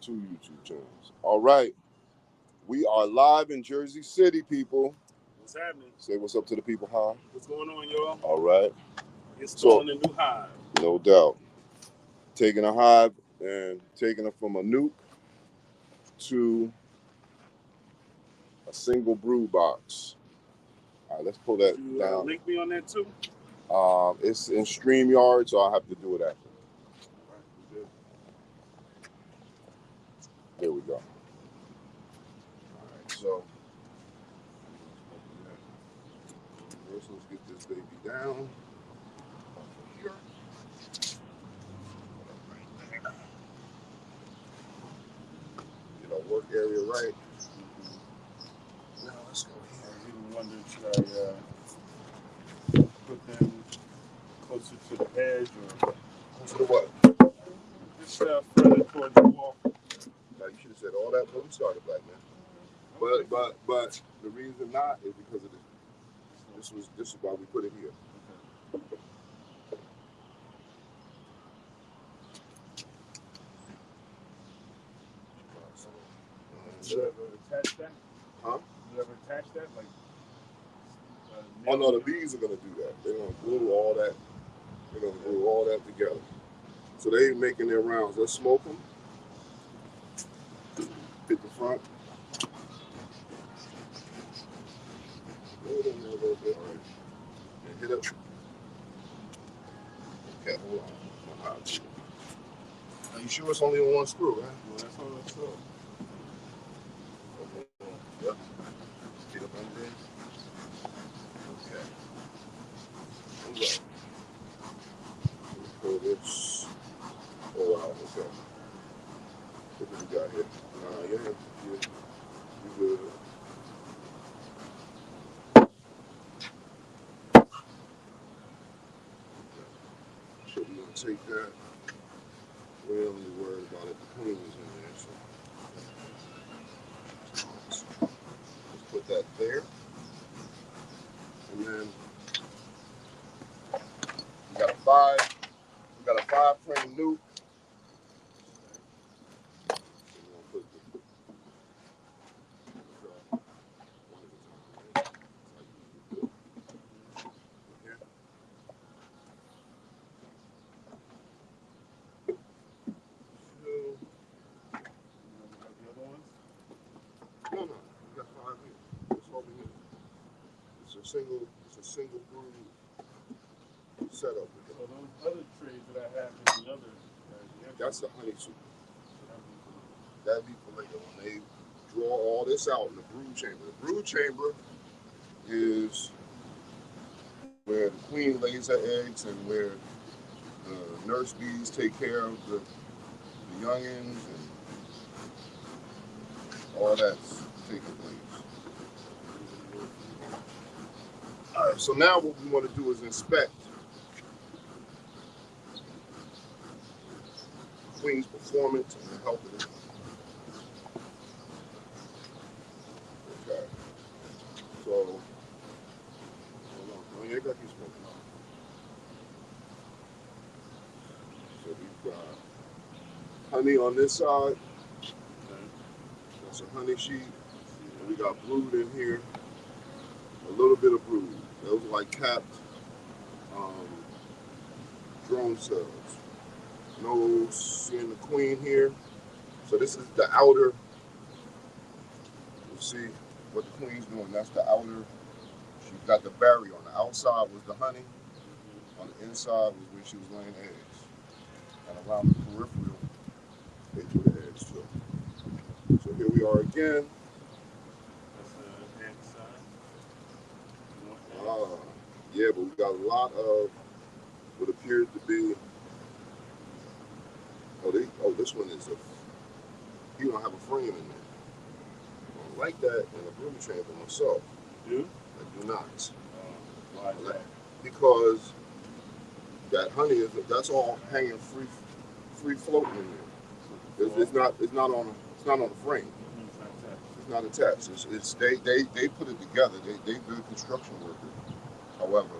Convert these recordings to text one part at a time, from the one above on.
2 YouTube channels. All right. We are live in Jersey City, people. What's happening? Say what's up to the people, huh? What's going on, y'all? All right. Installing a new hive. No doubt. Taking a hive and taking it from a nuke to a single brew box. All right, let's pull that you, down. Link me on that too? It's in StreamYard, so I'll have to do it after. Good. There we go. All right, so first let's get this baby down. Here. Get our work area right. Now let's go here. I was even wondering, should I put them closer to the edge or Closer to what? just further towards the wall? Now you should have said all that before we started, black man. Okay. But the reason not is because of this is why we put it here. Did you ever attach that? Huh? Did you ever attach that? Like, Oh no, the bees are gonna do that. They're gonna glue all that. They're gonna glue all that together. So they making their rounds. Let's smoke them. Hit the front. Hold on there a little bit. All right. And hit up. Okay, hold on. Are you sure it's only on one screw, right? well, that's all it's for. Yep. Get up under there. Okay. Hold up. Let's pull this. Oh wow, okay. What do we got here? Yeah. You good. So we're gonna take that. We're only worried about it. The queen is in there, so let's put that there. And then we got a 5 frame nuke. No, we got 5 here. It's over here. It's a single brew setup. So those other trays that I have in the other, That's the honey soup. That'd be for later when they draw all this out in the brood chamber. The brood chamber is where the queen lays her eggs and where the nurse bees take care of the youngins and all that's taking place. All right, so now what we want to do is inspect the queen's performance and the health of it. Okay. So, hold on. You got these smoking on. So we've got honey on this side. That's a honey sheet. And we got brood in here. A little bit of brood. Those are like capped drone cells. No seeing the queen here. So this is the outer. You see what the queen's doing. That's the outer. She's got the barrier on the outside was the honey. On the inside was where she was laying eggs. And around the peripheral, they do the eggs too. So here we are again. that's the egg side. Yeah, but we got a lot of what appears to be. This one is you don't have a frame in there. I don't like that in a brood chamber myself. You do? I do not. Why is that? Because that honey that's all hanging free floating in there. It's not on a frame. It's not attached. They put it together. They're construction workers. However,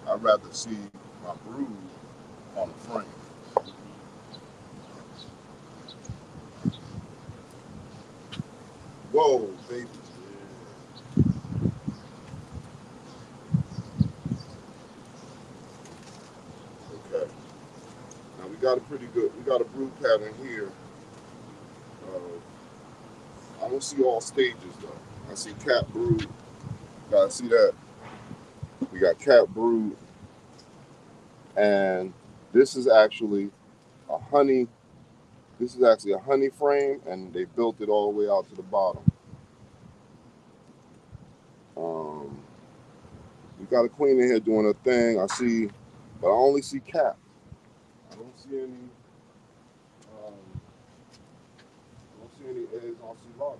I'd rather see my brood on a frame. Whoa, baby. Okay. Now we got a pretty good, we got a brood pattern here. I don't see all stages though. I see cat brood. Gotta see that. We got cat brood, and this is actually a honey. This is actually a honey frame, and they built it all the way out to the bottom. Um, we got a queen in here doing her thing. I see, but I only see cat. I don't see any. Um, I don't see any eggs. I don't see larvae.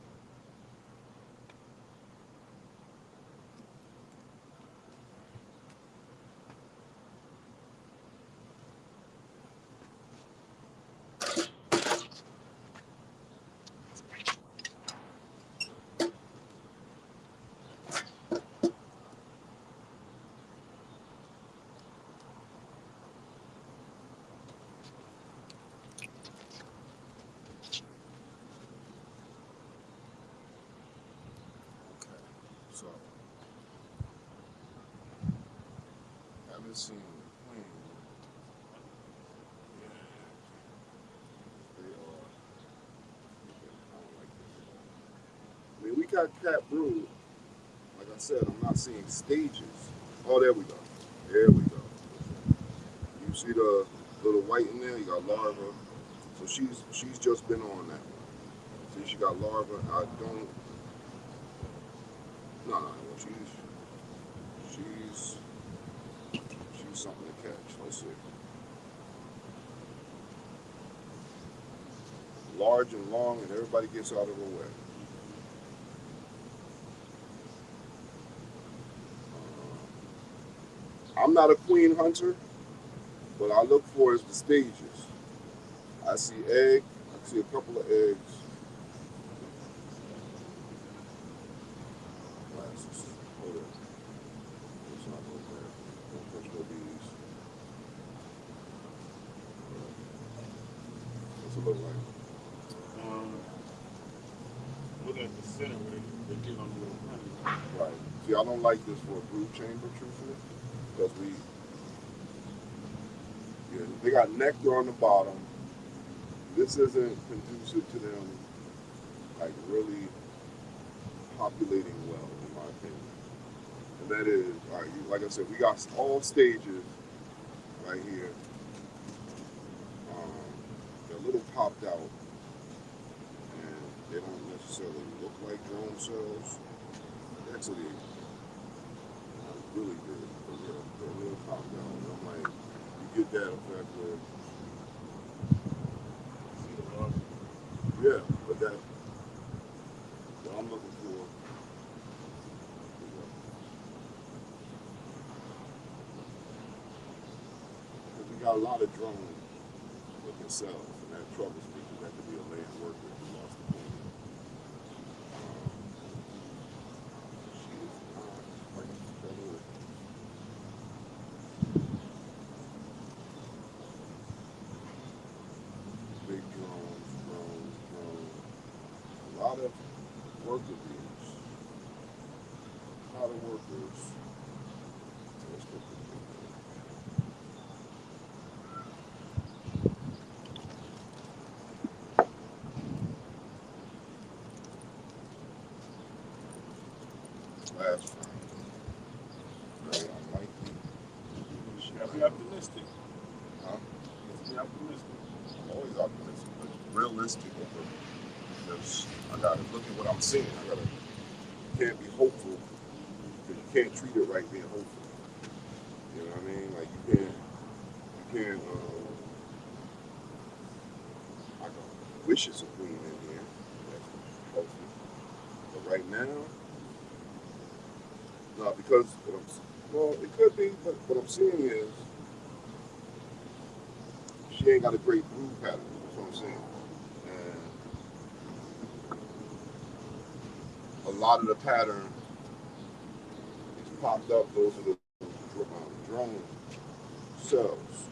Okay, so I haven't seen the queen. Yeah, they are. I don't like this at all. I mean, we got cat brood. Like I said, I'm not seeing stages. Oh, there we go. There we go. You see the little white in there? You got larva. So she's just been on that one. See, she got larva. I don't. No, no, no. She's she's something to catch. Let's see. Large and long, and everybody gets out of her way. I'm not a queen hunter, but I look for is the stages. I see egg. I see a couple of eggs. Glasses. Hold on. It's not no bad. Don't touch no bees. What's it look like? Um, look at the center where they get on the little honey. Right. See, I don't like this for a brood chamber, truthfully, because yeah, they got nectar on the bottom. This isn't conducive to them, like, really populating well, in my opinion. And that is, all right, like I said, we got all stages right here. Um, they're a little popped out, and they don't necessarily look like drone cells. Actually, really good. They're real popped out. And I'm like, you get that effect with, See the larva. yeah, but that, what I'm looking for, because we got a lot of drone looking cells, and that troubles me because that could be a land worker who lost the queen. She is not like feather. Big drones, drones, drones. A lot of worker bees. A lot of workers. Let's look at the last one. Very unlikely. You gotta be optimistic. Huh? You have to be optimistic. I'm always optimistic, but realistic. Because I gotta look at what I'm seeing. I gotta can't be hopeful because you can't treat it right being hopeful. You know what I mean? Like you can't. I can wish it's a queen in here. That's hopeful. But right now, no, because well, it could be, but what I'm seeing is she ain't got a great brood pattern. That's what I'm saying. And a lot of the pattern is popped up. Those are the drone cells.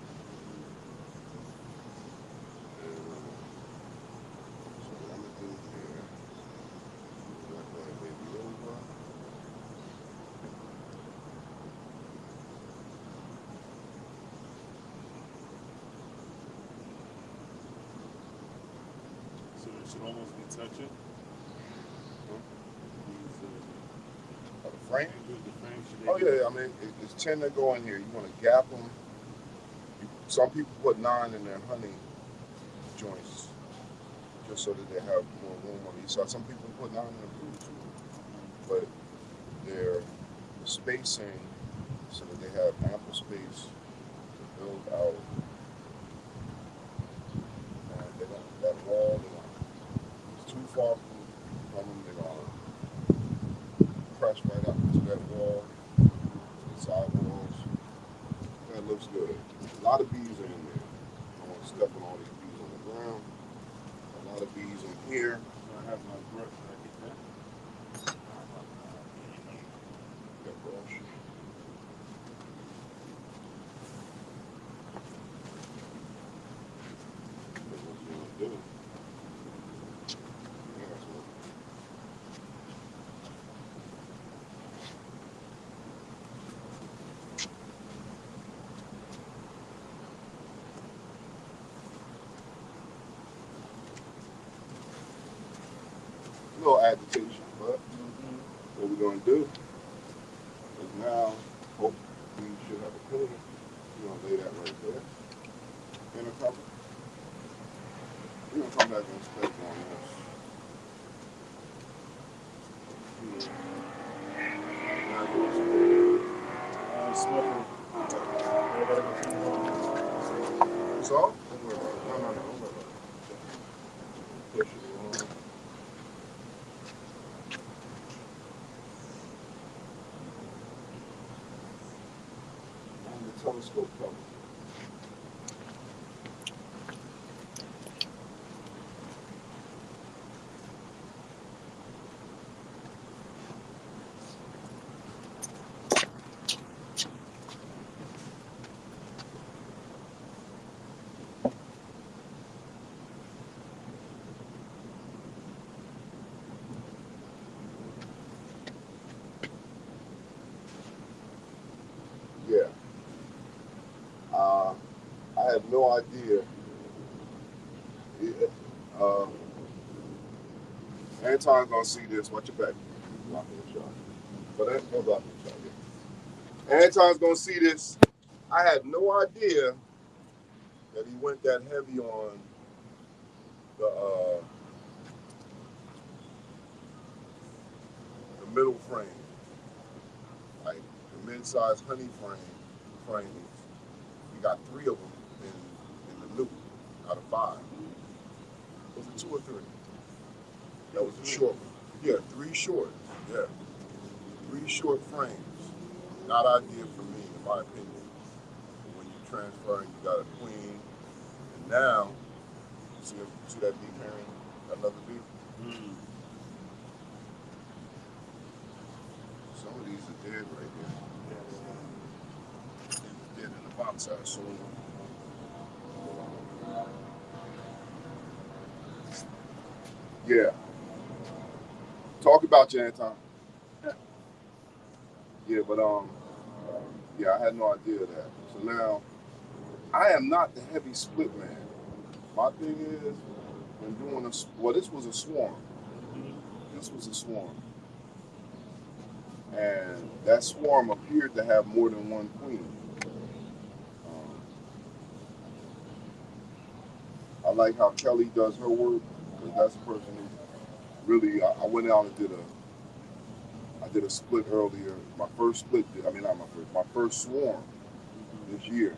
And so what I'm gonna do here, It should almost be touching. Huh? These, The frame? the frame should Oh they be? yeah, I mean it's 10 that go in here. You want to gap them. Some people put 9 in their honey joints just so that they have more room on these. So some people put 9 in the blue too, but they're spacing so that they have ample space to build out. And they don't that wall. They don't. It's too far from them. They're gonna press right up into that wall, to the side walls. That looks good. A lot of bees are in there. I don't want to step on all these bees on the ground. A lot of bees in here. So I have my brush. Did I get that? That brush. That's what you want to do. Yeah, that's what. A little agitation, but what we're going to do is now, hope we should have a queen. We're going to lay that right there in a cover. We're going to come back and inspect on this. Now do Smoking. I gotta go turn it on. it's all? Don't worry about it. No, don't worry about it. Push it along. And the telescope cover. Yeah. Uh, I had no idea. Yeah. Uh, Anton's gonna see this. Watch your back. Blocking the shot. But that's no blocking the shot. Yeah. Anton's gonna see this. I had no idea that he went that heavy on the middle frame, like the mid-sized honey frames. We got 3 of them in the loop out of 5. Was it 2 or 3? That was a short one. Yeah, 3 short. Yeah, 3 short frames. Not ideal for me, in my opinion. When you transfer and you got a queen, and now see that bee pairing another bee. Mm. Some of these are dead right here. Dead in the box, I assume. Yeah. Talk about you, Anton. Yeah, but yeah, I had no idea of that. So now I am not the heavy split man. My thing is when doing well, this was a swarm. This was a swarm, and that swarm appeared to have more than one queen. Um, I like how Kelly does her work because that's the person who really. I went out and I did a split earlier. My first split. I mean, not my first. My first swarm this year,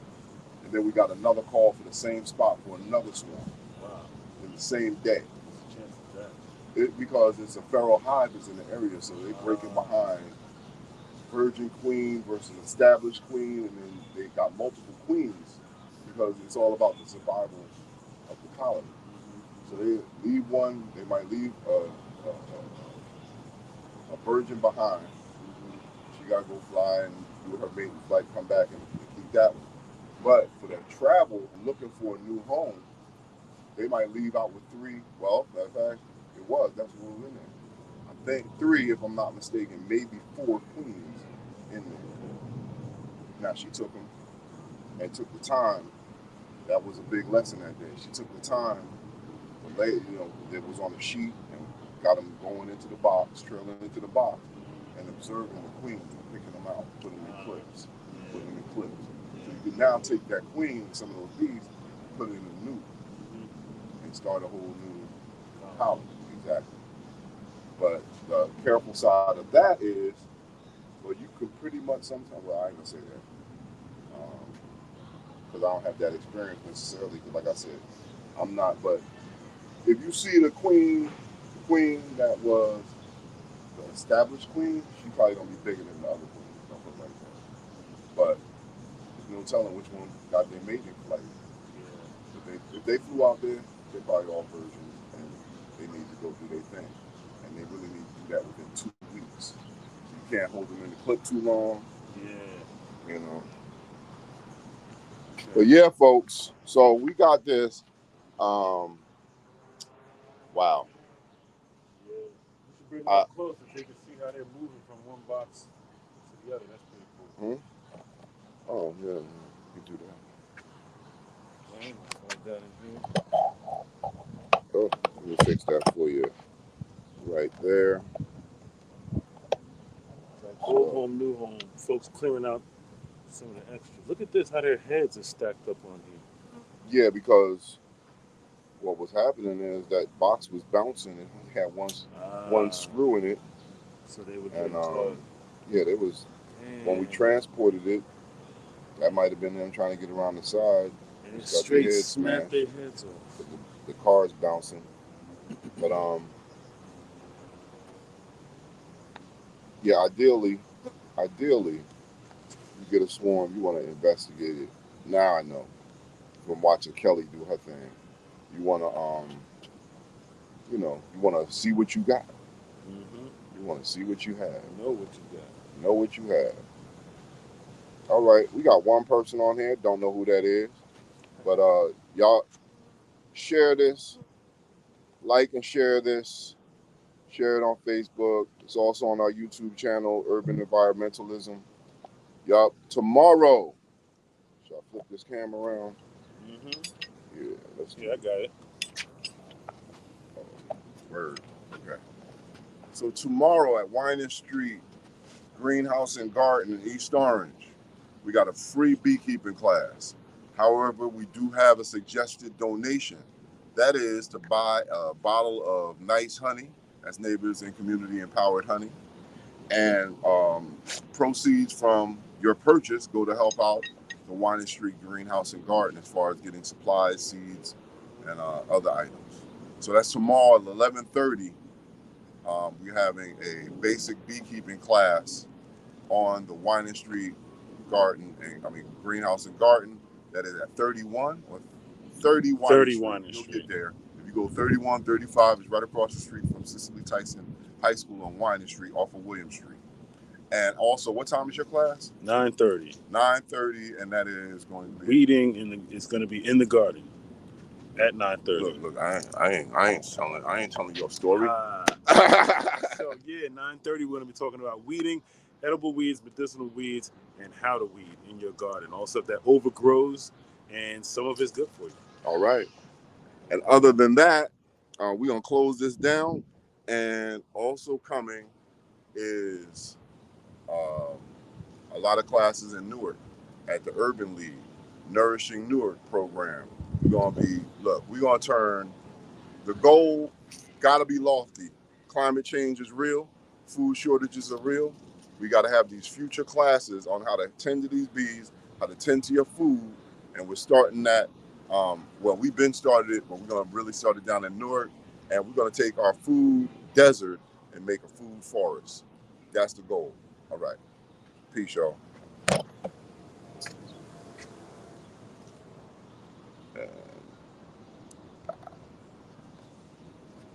and then we got another call for the same spot for another swarm Wow. in the same day. What's the chance of that? Because it's a feral hive is in the area, so they breaking behind virgin queen versus established queen, and then they got multiple queens because it's all about the survival of the colony. So they leave one, they might leave a virgin behind. She got to go fly and do her maiden flight, come back and keep that one. But for that travel and looking for a new home, they might leave out with 3. Well, matter of fact, that's what was in there. I think 3, if I'm not mistaken, maybe 4 queens in there. Now she took them and took the time. That was a big lesson that day. She took the time to lay, it was on a sheet and got them going into the box, trailing into the box, and observing the queens and picking them out, putting them in clips, putting them in clips. So you can now take that queen, some of those bees, put it in a nuke, and start a whole new colony. Exactly. But the careful side of that is, well, you could pretty much sometimes. Well, I ain't gonna say that because I don't have that experience necessarily. Because, like I said, I'm not. But if you see the queen that was the established queen, she probably gonna be bigger than the other queens. Don't put it like that. But there's no telling which one got their mating flight. If they flew out there, they're probably all virgins, and they need to go do their thing. And they really need to do that within 2 weeks. So you can't hold them in the clip too long. Yeah. You know. But yeah, folks. So we got this. Um, wow. Yeah. You should bring them I, up close so they can see how they're moving from one box to the other. That's pretty cool. hmm? Oh yeah, you do that. Yeah, like that in here. Oh, let me fix that for you. Right there. It's like old So home, new home. Folks clearing out some of the extras. Look at this, how their heads are stacked up on here. yeah, because what was happening is that box was bouncing and it had one Ah, screw in it, so they were and getting caught. yeah, there was when we Damn. transported it. That might have been them trying to get around the side. And it Just got their straight head snapped smashed. their heads off. The car's bouncing. But yeah, ideally, you get a swarm, you want to investigate it. Now I know from watching Kelly do her thing. You want to you want to see what you got. Mm-hmm. You want to see what you have. Know what you got. Know what you have. All right, we got one person on here. Don't know who that is, but y'all share this, like and share this. Share it on Facebook. It's also on our YouTube channel, Urban Environmentalism. Yup. Tomorrow, should I flip this camera around? Mm-hmm. Yeah, let's do Yeah, I it. got it. Word. Okay. So tomorrow at Winan Street, Greenhouse and Garden in East Orange, we got a free beekeeping class. However, we do have a suggested donation. That is to buy a bottle of nice honey. That's Neighbors and Community Empowered Honey. And proceeds from your purchase go to help out the Winan Street Greenhouse and Garden as far as getting supplies, seeds, and other items. So that's tomorrow at 11:30. We're having a basic beekeeping class on the Winan Street Greenhouse and Garden. That is at 31 or 30 Winan 30 Street. Winan You'll Street. get there. If you go 31, 35, it's right across the street from Cicely Tyson High School on Winan Street off of William Street. And also, what time is your class? 9:30. 9:30, and that is going to be. Weeding it's going to be in the garden at 9:30. Look, I ain't telling your story. So yeah, 9:30 we're going to be talking about weeding, edible weeds, medicinal weeds, and how to weed in your garden. All stuff that overgrows, and some of it's good for you. All right. And other than that, we're gonna close this down. And also coming is um, a lot of classes in Newark at the Urban League, Nourishing Newark program. We're gonna turn the goal, gotta be lofty. Climate change is real, food shortages are real. We gotta have these future classes on how to tend to these bees, how to tend to your food, and we're starting that. We've been started it, but we're gonna really start it down in Newark, and we're gonna take our food desert and make a food forest. That's the goal. All right. Peace, y'all.